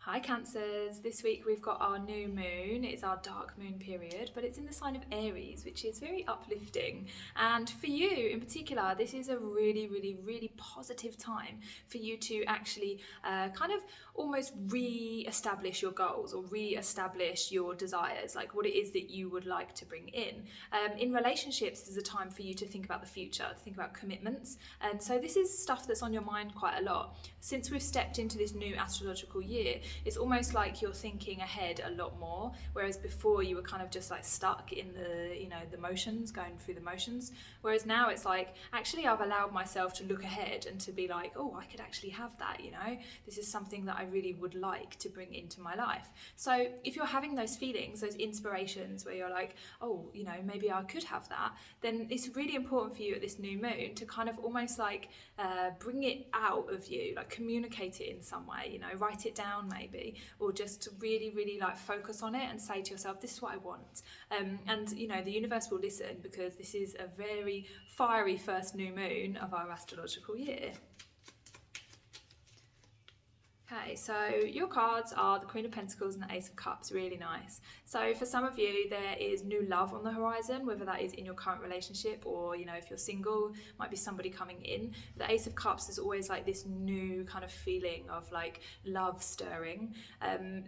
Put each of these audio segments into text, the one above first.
Hi Cancers, this week we've got our new moon. It's our dark moon period, but it's in the sign of Aries, which is very uplifting. And for you in particular, this is a really positive time for you to actually kind of almost re-establish your goals or re-establish your desires, like what it is that you would like to bring in. In relationships, this is a time for you to think about the future, to think about commitments. And so this is stuff that's on your mind quite a lot. Since we've stepped into this new astrological year, it's almost like you're thinking ahead a lot more, whereas before you were kind of just like stuck in the motions, going through the motions. Whereas now it's like, actually I've allowed myself to look ahead and to be like, oh, I could actually have that, this is something that I really would like to bring into my life. So if you're having those feelings, those inspirations where you're like, oh, maybe I could have that, then it's really important for you at this new moon to kind of almost like bring it out of you, like communicate it in some way, write it down maybe, or just really like focus on it and say to yourself, this is what I want. And the universe will listen, because this is a very fiery first new moon of our astrological year. Okay, so your cards are the Queen of Pentacles and the Ace of Cups, really nice. So for some of you, there is new love on the horizon, whether that is in your current relationship or, if you're single, might be somebody coming in. The Ace of Cups is always like this new kind of feeling of like love stirring.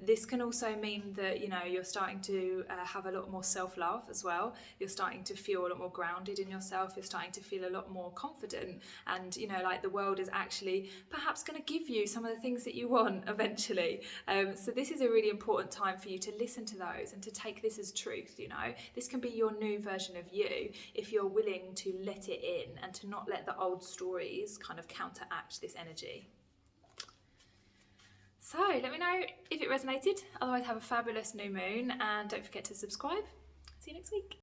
This can also mean that, you're starting to have a lot more self-love as well. You're starting to feel a lot more grounded in yourself. You're starting to feel a lot more confident, and, like the world is actually perhaps going to give you some of the things that you want eventually. So this is a really important time for you to listen to those and to take this as truth. This can be your new version of you if you're willing to let it in and to not let the old stories kind of counteract this energy. So let me know if it resonated. Otherwise, have a fabulous new moon, and don't forget to subscribe. See you next week.